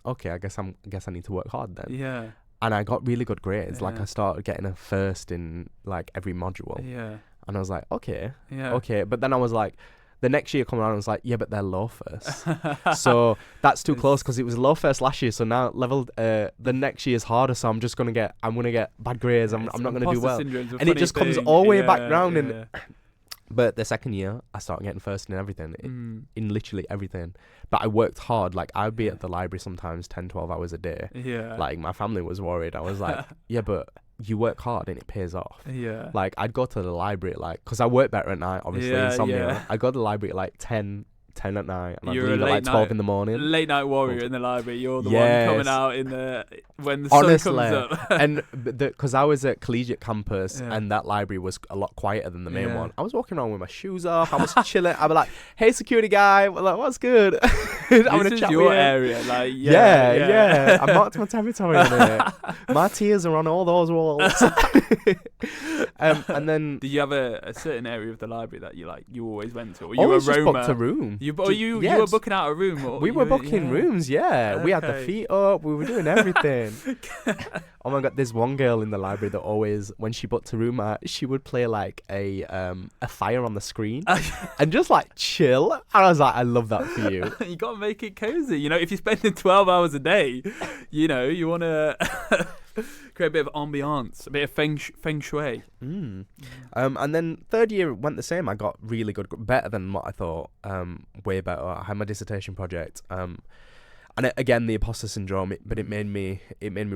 okay, I guess I need to work hard then. Yeah. And I got really good grades. Like I started getting a first in like every module. Yeah. And I was like, okay. But then I was like, the next year coming around, I was like, yeah, but they're low first. So that's too close because it was low first last year. So now the next year is harder. So I'm gonna get bad grades. I'm not gonna do well. And it just comes all the way back round. And but the second year, I started getting first in everything, in literally everything. But I worked hard. Like, I'd be at the library sometimes 10, 12 hours a day. Yeah. Like, my family was worried. I was like, yeah, but you work hard and it pays off. Yeah. Like, I'd go to the library, like, because I work better at night, obviously, insomnia. Yeah. I'd go to the library at, like, 10 at night, and I'd leave at like 12 in the morning. Late night warrior in the library. You're the one coming out when the sun comes up. And because I was at collegiate campus, and that library was a lot quieter than the main one. I was walking around with my shoes off. I was chilling. I'd be like, "Hey, security guy, like, what's good?" I'm gonna chat your area, like I marked my territory in it. My tears are on all those walls. And then, did you have a certain area of the library that you always went to? Or you were just booked a room. You were booking out a room? Or we were booking rooms, we had the feet up, we were doing everything. Oh my god, there's one girl in the library that always, when she booked a room out, she would play like a fire on the screen and just like chill. And I was like, I love that for you. You gotta make it cozy. If you're spending 12 hours a day, you want to create a bit of ambiance, a bit of feng shui. And then third year went the same. I got really good, better than what I thought. Way better. I had my dissertation project. And again, the imposter syndrome, but it made me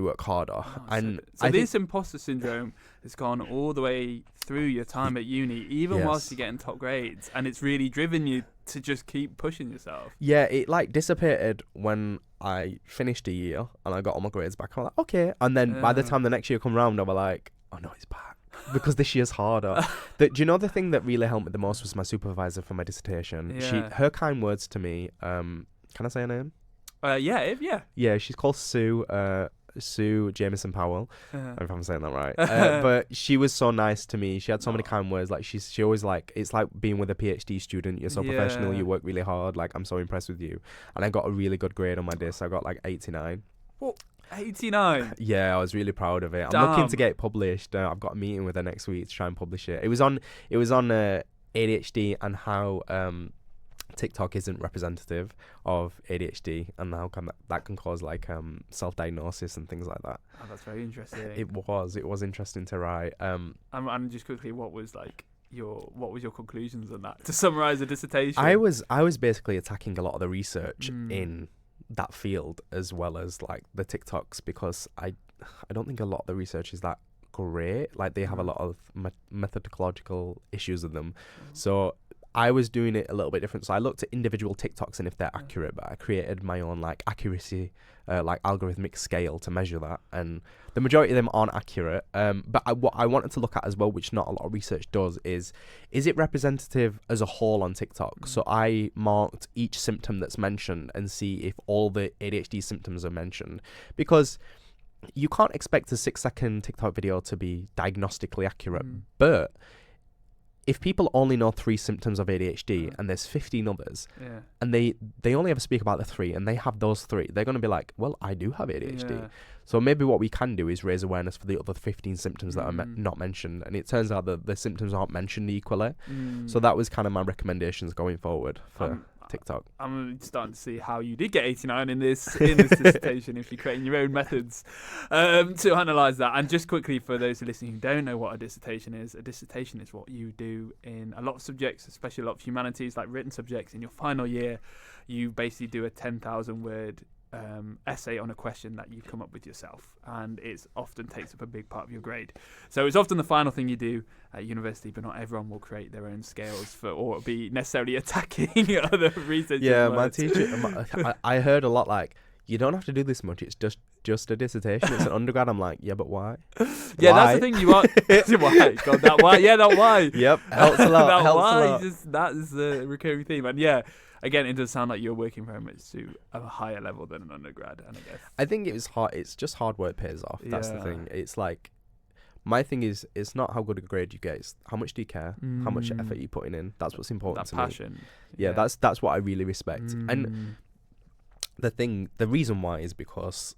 work harder. Oh, and so this imposter syndrome has gone all the way through your time at uni, even whilst you're getting top grades, and it's really driven you to just keep pushing yourself. Yeah, it like dissipated when I finished a year and I got all my grades back. I'm like, okay. And then by the time the next year come round, I was like, oh no, it's back. Because this year's harder. Do you know the thing that really helped me the most was my supervisor for my dissertation? Yeah. Her kind words to me, can I say her name? Yeah. Yeah, she's called Sue Jameson Powell. I don't know if I'm saying that right. But she was so nice to me. She had so many kind words. Like she always like, it's like being with a PhD student. You're so professional. You work really hard. Like, I'm so impressed with you. And I got a really good grade on my diss. I got like 89. What? 89? Yeah, I was really proud of it. Damn. I'm looking to get it published. I've got a meeting with her next week to try and publish it. It was on ADHD and how TikTok isn't representative of ADHD and how that can cause like self-diagnosis and things like that. Oh, that's very interesting. It was interesting to write. And just quickly, what was your conclusions on that? To summarize the dissertation, I was basically attacking a lot of the research in that field as well as like the TikToks, because I don't think a lot of the research is that great. Like, they have a lot of methodological issues with them. So I was doing it a little bit different. So I looked at individual TikToks and if they're accurate, but I created my own like accuracy, like algorithmic scale to measure that. And the majority of them aren't accurate. But what I wanted to look at as well, which not a lot of research does, is it representative as a whole on TikTok? So I marked each symptom that's mentioned and see if all the ADHD symptoms are mentioned, because you can't expect a 6-second TikTok video to be diagnostically accurate. But if people only know 3 symptoms of ADHD and there's 15 others, and they only ever speak about the 3 and they have those 3, they're going to be like, well, I do have ADHD. Yeah. So maybe what we can do is raise awareness for the other 15 symptoms that are not mentioned. And it turns out that the symptoms aren't mentioned equally. So that was kind of my recommendations going forward for TikTok. I'm starting to see how you did get 89 in this dissertation if you're creating your own methods to analyse that. And just quickly, for those who listening who don't know what a dissertation is what you do in a lot of subjects, especially a lot of humanities, like written subjects. In your final year, you basically do a 10,000 word essay on a question that you come up with yourself, and it often takes up a big part of your grade. So it's often the final thing you do at university, but not everyone will create their own scales or be necessarily attacking other research. Yeah, my teacher, I heard a lot like, you don't have to do this much, it's just a dissertation, it's an undergrad. I'm like, yeah, but why? Yeah, why? That's the thing, you are. Why? God, that why? Yeah, that why? Yep, helps a lot. That why? That is the recurring theme. And yeah, again, it does sound like you're working very much to a higher level than an undergrad. And I think it was hard. It's just hard work pays off. That's the thing. It's like, my thing is, it's not how good a grade you get. It's how much do you care? How much effort you're putting in? That's what's important to passion. Me. Yeah, that's what I really respect. And the reason why is because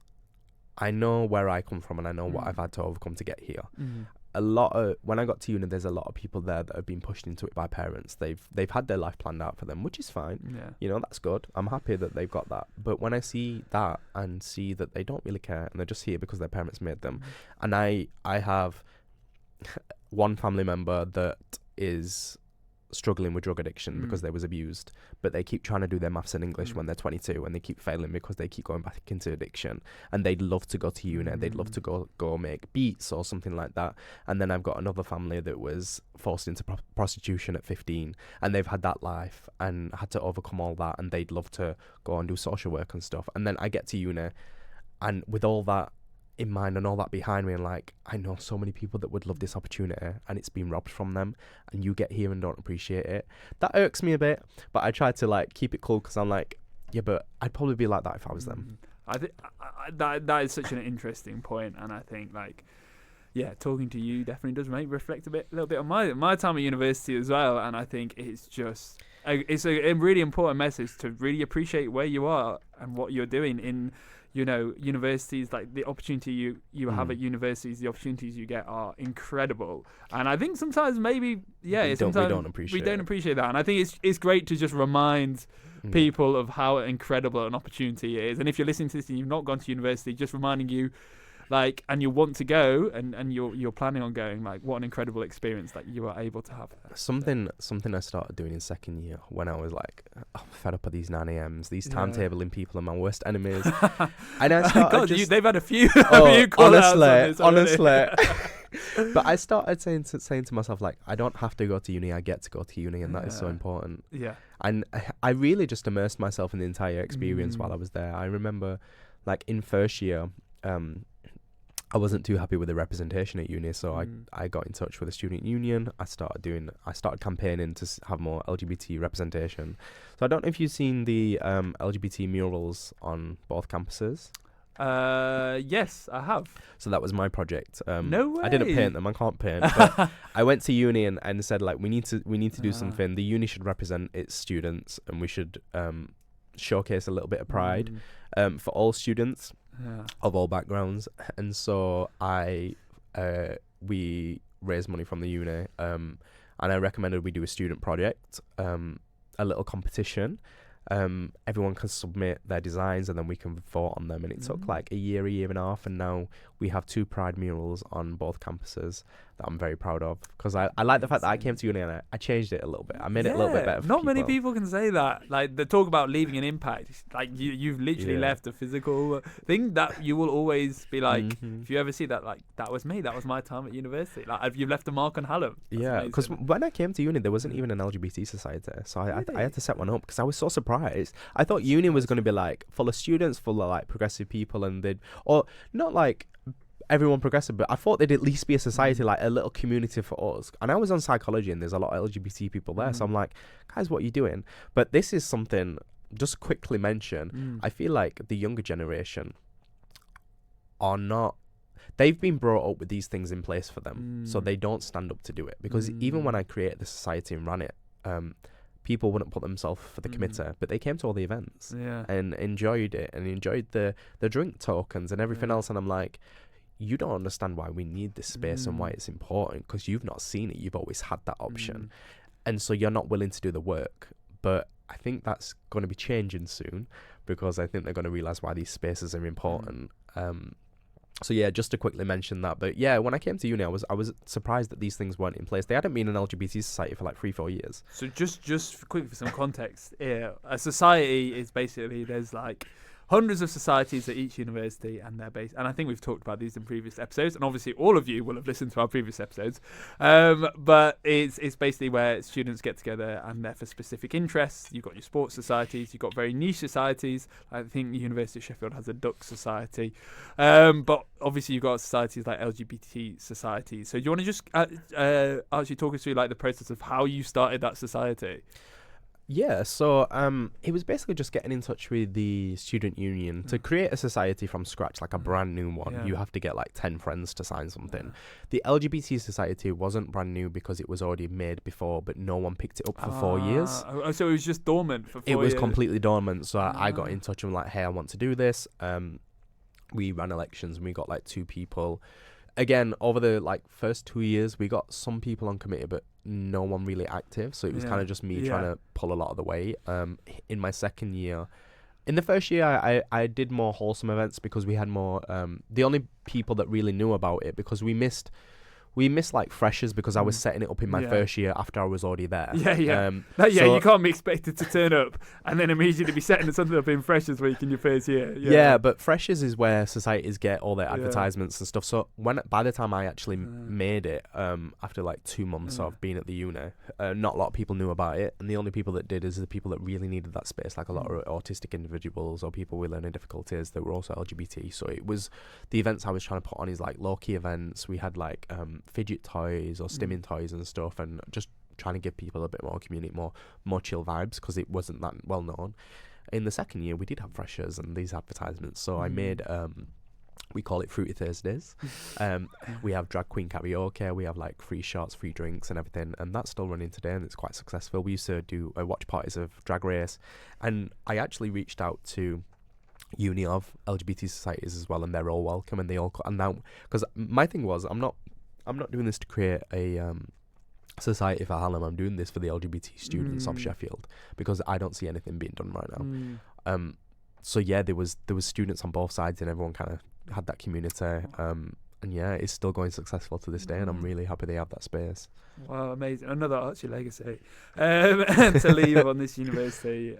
I know where I come from and I know what I've had to overcome to get here. When I got to uni, there's a lot of people there that have been pushed into it by parents. They've had their life planned out for them, which is fine. Yeah. You know, that's good. I'm happy that they've got that. But when I see that and see that they don't really care and they're just here because their parents made them, and I have one family member that is struggling with drug addiction because they was abused, but they keep trying to do their maths and English when they're 22 and they keep failing because they keep going back into addiction, and they'd love to go to uni, they'd love to go make beats or something like that. And then I've got another family that was forced into prostitution at 15, and they've had that life and had to overcome all that, and they'd love to go and do social work and stuff. And then I get to uni, and with all that in mind and all that behind me, and like, I know so many people that would love this opportunity and it's been robbed from them, and you get here and don't appreciate it. That irks me a bit, but I try to like keep it cool because I'm like, yeah, but I'd probably be like that if I was them. I think that is such an interesting point, and I think like, yeah, talking to you definitely does make me reflect a little bit on my time at university as well. And I think it's a really important message to really appreciate where you are and what you're doing in, you know, universities. Like, the opportunity you have at universities, the opportunities you get are incredible. And I think sometimes maybe, we don't appreciate that. And I think it's great to just remind people of how incredible an opportunity it is. And if you're listening to this and you've not gone to university, just reminding you, like, and you want to go, and you're planning on going, like, what an incredible experience that you are able to have there. Something I started doing in second year when I was like, I'm fed up of these 9 a.m s. These timetabling people are my worst enemies. And I started they've had a few. Honestly. But I started saying to myself, like, I don't have to go to uni. I get to go to uni, and that is so important. Yeah. And I really just immersed myself in the entire experience while I was there. I remember, like, in first year, I wasn't too happy with the representation at uni, so I got in touch with the student union. I started campaigning to have more LGBT representation. So I don't know if you've seen the LGBT murals on both campuses. Yes, I have. So that was my project. No way. I didn't paint them. I can't paint. But I went to uni and said, like, we need to do something. The uni should represent its students, and we should showcase a little bit of pride for all students of all backgrounds. And so we raised money from the uni, and I recommended we do a student project, a little competition. Everyone can submit their designs, and then we can vote on them. And it took like a year and a half, and now we have 2 pride murals on both campuses that I'm very proud of, because I like the fact that I came to uni and I changed it a little bit. I made it a little bit better for Not people. many people can say that. Like, they talk about leaving an impact. Like, you've literally left a physical thing that you will always be like, if you ever see that, like, that was me. That was my time at university. Like, you've left a mark on Hallam. Yeah, because when I came to uni, there wasn't even an LGBT society. So I had to set one up, because I was so surprised. I thought uni was going to be, like, full of students, full of, like, progressive people, and or not, like, everyone progressive, but I thought there'd at least be a society, like a little community for us. And I was on psychology, and there's a lot of LGBT people there, so I'm like, guys, what are you doing? But this is something, just quickly mention, I feel like the younger generation are not, they've been brought up with these things in place for them, so they don't stand up to do it. Because even when I created the society and ran it, people wouldn't put themselves for the committer, but they came to all the events and enjoyed it, and enjoyed the drink tokens and everything else. And I'm like, you don't understand why we need this space and why it's important, because you've not seen it. You've always had that option. And so you're not willing to do the work. But I think that's going to be changing soon, because I think they're going to realise why these spaces are important. So yeah, just to quickly mention that. But yeah, when I came to uni, I was surprised that these things weren't in place. They hadn't been an LGBT society for like 3-4 years. So just quickly for some context, a society is basically, there's like hundreds of societies at each university, and they're based, and I think we've talked about these in previous episodes, and obviously all of you will have listened to our previous episodes, but it's basically where students get together, and they're for specific interests. You've got your sports societies, you've got very niche societies. I think the University of Sheffield has a duck society, but obviously you've got societies like LGBT societies. So do you want to just actually talk us through, like, the process of how you started that society? Yeah, so it was basically just getting in touch with the student union to create a society from scratch, like a brand new one. Yeah. You have to get like 10 friends to sign something. The LGBT society wasn't brand new because it was already made before, but no one picked it up for 4 years. So it was just dormant for 4 years. It was completely dormant. So I got in touch and like, hey, I want to do this. We ran elections and we got like 2 people. Again, over the like first 2 years, we got some people on committee, but no one really active. So it was kind of just me trying to pull a lot of the weight. In my second year, in the first year, I did more wholesome events because we had more. The only people that really knew about it, because we missed like freshers, because I was setting it up in my first year after I was already there. So you can't be expected to turn up and then immediately be setting something up in freshers week in your first year. Yeah, but freshers is where societies get all their advertisements and stuff. So by the time I actually made it, after like 2 months of being at the uni, not a lot of people knew about it, and the only people that did is the people that really needed that space, like a lot of autistic individuals or people with learning difficulties that were also LGBT. So it was, the events I was trying to put on is like low-key events. We had like fidget toys or stimming toys and stuff, and just trying to give people a bit more community, more chill vibes, because it wasn't that well known. In the second year, we did have freshers and these advertisements, so I made we call it Fruity Thursdays. We have drag queen karaoke, we have like free shots, free drinks and everything, and that's still running today, and it's quite successful. We used to do watch parties of Drag Race, and I actually reached out to uni of LGBT societies as well, and they're all welcome, and they all and now, because my thing was, I'm not doing this to create a society for Hallam. I'm doing this for the LGBT students of Sheffield, because I don't see anything being done right now. So yeah, there was students on both sides, and everyone kind of had that community. And yeah, it's still going successful to this day, and I'm really happy they have that space. Wow, amazing. Another Archie legacy to leave on this university.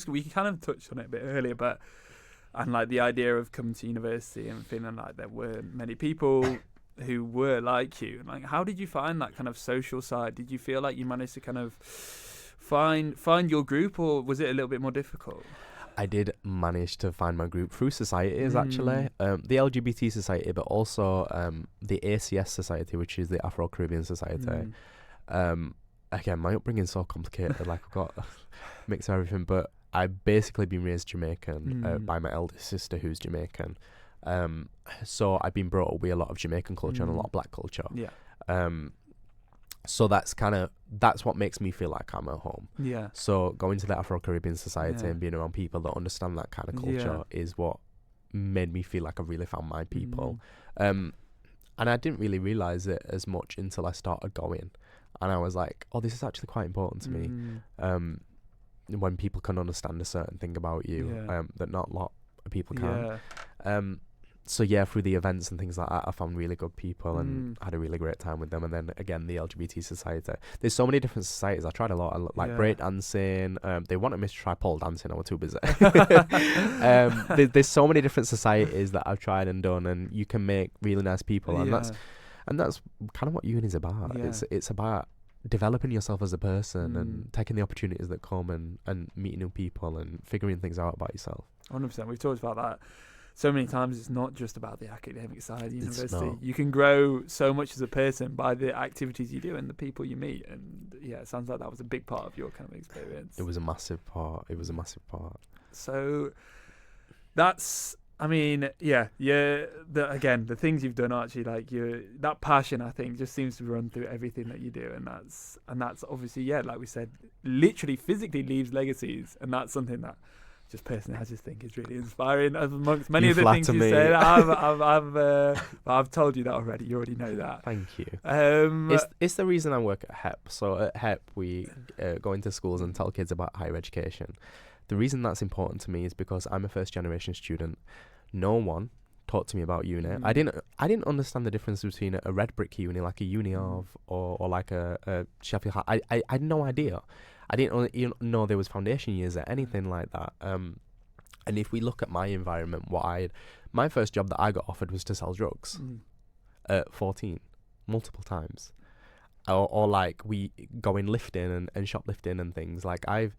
We kind of touched on it a bit earlier, but and like the idea of coming to university and feeling like there weren't many people who were like you. Like, how did you find that kind of social side? Did you feel like you managed to kind of find your group, or was it a little bit more difficult? I did manage to find my group through societies, actually. The LGBT Society, but also the ACS Society, which is the Afro-Caribbean Society. Again, my upbringing's so complicated. Like, I've got a mix of everything, but I've basically been raised Jamaican by my eldest sister, who's Jamaican. So I've been brought up with a lot of Jamaican culture and a lot of black culture. Yeah. So that's what makes me feel like I'm at home. Yeah. So going to the Afro-Caribbean Society and being around people that understand that kind of culture is what made me feel like I really found my people. And I didn't really realise it as much until I started going. And I was like, oh, this is actually quite important to me. When people can understand a certain thing about you that not a lot of people can. So yeah, through the events and things like that, I found really good people and had a really great time with them. And then again, the LGBT Society. There's so many different societies. I tried a lot, like break dancing. They wanted me to try pole dancing. I was too busy. There's so many different societies that I've tried and done, and you can make really nice people. And that's kind of what uni's about. It's about developing yourself as a person and taking the opportunities that come and meeting new people and figuring things out about yourself. 100%. We've talked about that so many times. It's not just about the academic side of university. You can grow so much as a person by the activities you do and the people you meet. And yeah, it sounds like that was a big part of your kind of experience. It was a massive part. So that's, I mean, the things you've done, Archie, like that passion, I think, just seems to run through everything that you do, and that's obviously, like we said, literally physically leaves legacies, and that's something that just personally I just think is really inspiring. Amongst many of the things you said, I've told you that already. You already know that. Thank you. It's the reason I work at Hepp. So at Hepp, we go into schools and tell kids about higher education. The reason that's important to me is because I'm a first generation student. No one taught to me about uni. I didn't understand the difference between a red brick uni, like a uni of, or like a Sheffield. I had no idea. I didn't even know there was foundation years or anything like that. And if we look at my environment, my first job that I got offered was to sell drugs at 14, multiple times. Or like we go in lifting and shoplifting and things. Like I've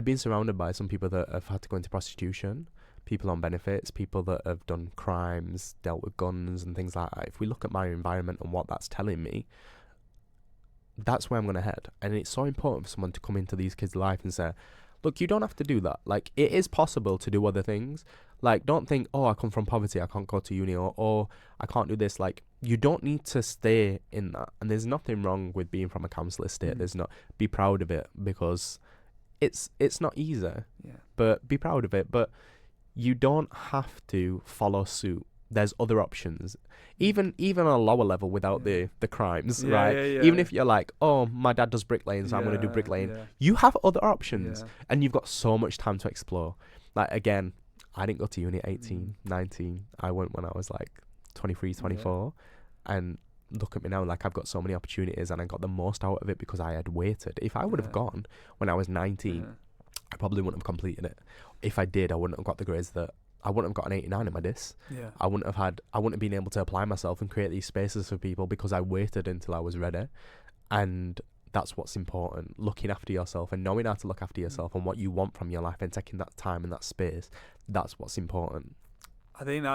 been surrounded by some people that have had to go into prostitution, people on benefits, people that have done crimes, dealt with guns and things like that. If we look at my environment and what that's telling me, that's where I'm going to head. And it's so important for someone to come into these kids' life and say, look, you don't have to do that. Like, it is possible to do other things. Like, don't think, oh, I come from poverty, I can't go to uni, or I can't do this. Like, you don't need to stay in that. And there's nothing wrong with being from a council estate. Be proud of it, because it's not easy. Yeah. But be proud of it. But you don't have to follow suit. There's other options, even on a lower level without the crimes, right? Even if you're like, oh, my dad does bricklaying, so I'm going to do bricklaying. You have other options, and you've got so much time to explore. Like, again, I didn't go to uni at 18, 19. I went when I was like 23, 24, and look at me now. Like, I've got so many opportunities, and I got the most out of it because I had waited. If I would have gone when I was 19, I probably wouldn't have completed it. If I did, I wouldn't have got the grades that. I wouldn't have got an 89 in my dis. I wouldn't have been able to apply myself and create these spaces for people because I waited until I was ready. And that's what's important. Looking after yourself and knowing how to look after yourself and what you want from your life and taking that time and that space. That's what's important. I think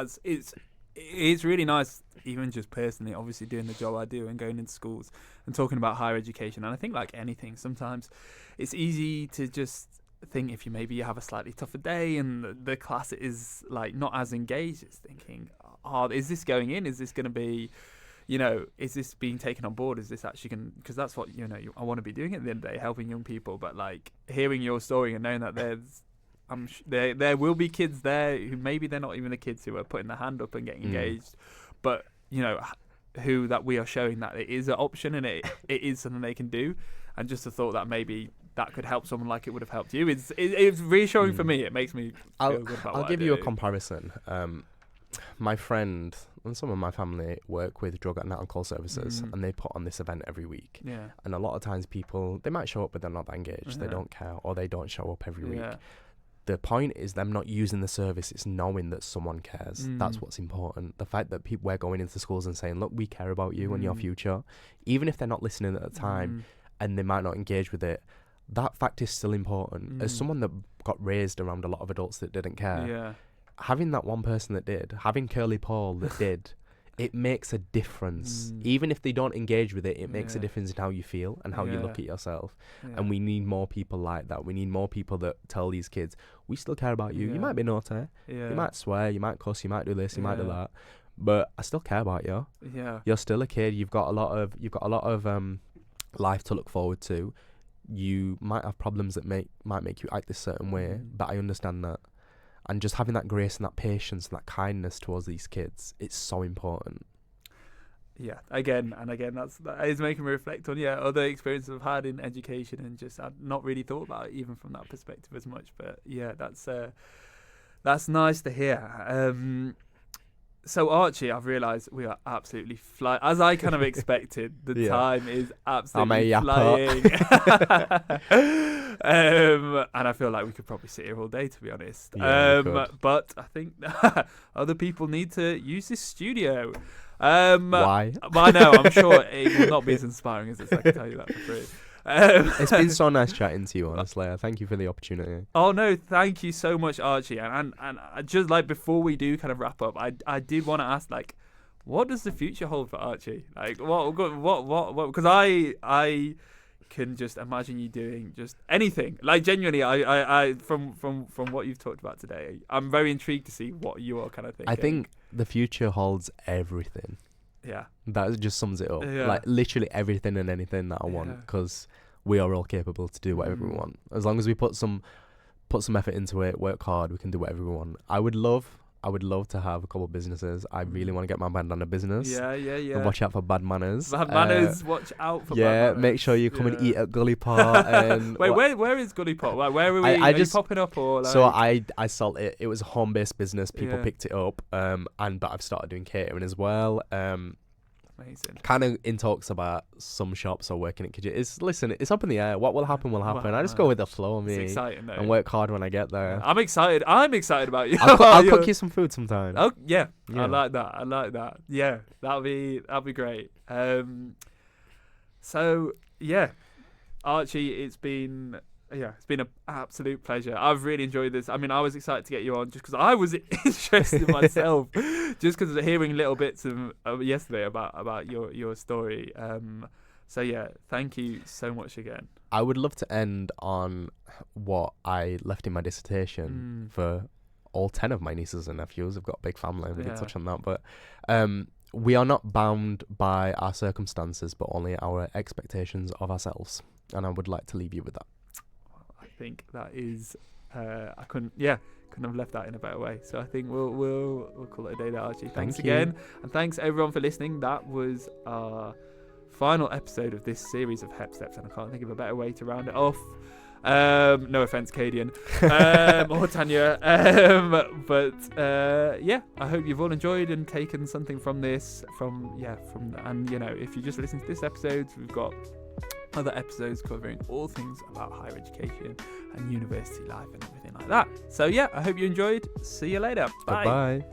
it's really nice, even just personally, obviously doing the job I do and going into schools and talking about higher education. And I think, like anything, sometimes it's easy to just think, if you have a slightly tougher day and the class is like not as engaged, it's thinking, oh, is this going in? Is this going to be, is this being taken on board? Is this actually going? Because that's what I want to be doing at the end of the day, helping young people. But like hearing your story and knowing that there will be kids there who maybe they're not even the kids who are putting their hand up and getting engaged, but who that we are showing that it is an option and it is something they can do. And just the thought that maybe that could help someone like it would have helped you. It's reassuring for me. It makes me feel good about what I'll give you a comparison. my friend and some of my family work with drug and alcohol services, Mm. and they put on this event every week. Yeah. And a lot of times people, they might show up, but they're not that engaged. They Yeah. don't care, or they don't show up every week. Yeah. The point is them not using the service. It's knowing that someone cares. That's Mm. what's important. The fact that we're going into schools and saying, look, we care about you and your Mm. future, even if they're not listening at the time and they might not engage with it, that fact is still important. As Mm. someone that got raised around a lot of adults that didn't care, Yeah. having that one person that did, having Curly Paul that did, it makes a difference. Mm. Even if they don't engage with it, it makes a Yeah. difference in how you feel and how you Yeah. look at yourself. Yeah. And we need more people like that. We need more people that tell these kids, we still care about you. Yeah. You might be naughty. Yeah. You might swear. You might cuss. You might do this. You might do Yeah. that. But I still care about you. Yeah. You're still a kid. You've got a lot of life to look forward to. You might have problems that might make you act this certain way, but I understand that. And just having that grace and that patience and that kindness towards these kids, it's so important. Yeah, again and again, that is making me reflect on other experiences I've had in education, and just I've not really thought about it even from that perspective as much. But yeah, that's nice to hear. So Archie, I've realised we are absolutely flying, as I kind of expected. The Yeah. time is I'm a absolutely yapper. flying. And I feel like we could probably sit here all day, to be honest. Yeah, we could. But I think other people need to use this studio. Why? I know, I'm sure it will not be as inspiring as this, I can tell you that for free. It's been so nice chatting to you, honestly. Thank you for the opportunity. Oh no, thank you so much, Archie. And I just like, before we do kind of wrap up, I did want to ask, like, what does the future hold for Archie? Like, what? Because I can just imagine you doing just anything. Like, genuinely, I from what you've talked about today, I'm very intrigued to see what you are kind of thinking. I think the future holds everything. Yeah. That just sums it up. Yeah. Like, literally everything and anything that I want, Yeah. because we are all capable to do whatever we want. As long as we put some effort into it, work hard, we can do whatever we want. I would love to have a couple of businesses. I really want to get my band on a business. Yeah. And watch out for bad manners. Bad manners, watch out for bad manners. Make sure you come and eat at Gully Pot. And Wait, where is Gully Pot? Like, where are we? I are just you popping up, or like? So I sold it. It was a home-based business. People Yeah. picked it up. But I've started doing catering as well. Amazing. Kind of in talks about some shops or working at kitchen. It's up in the air. What will happen will happen. Wow. I just go with the flow, It's me, exciting, though. and work hard when I get there. I'm excited. I'm excited about you. I'll cook you some food sometime. Oh yeah. Yeah. I like that. Yeah, that'll be great. So yeah, Archie, it's been an absolute pleasure. I've really enjoyed this. I mean, I was excited to get you on just because I was interested myself, just because of hearing little bits of yesterday about your story. So yeah, thank you so much again. I would love to end on what I left in my dissertation for all 10 of my nieces and nephews. I've got a big family. We can touch on that, but we are not bound by our circumstances, but only our expectations of ourselves. And I would like to leave you with that. I think that is, I couldn't have left that in a better way. So I think we'll call it a day there, Archie. Thanks Thank you. again, and thanks everyone for listening. That was our final episode of this series of Hepp Steps, and I can't think of a better way to round it off. No offense, Cadian or Tanya, but I hope you've all enjoyed and taken something from this. And if you just listen to this episode, we've got other episodes covering all things about higher education and university life and everything like that. So yeah, I hope you enjoyed. See you later. Bye. Bye.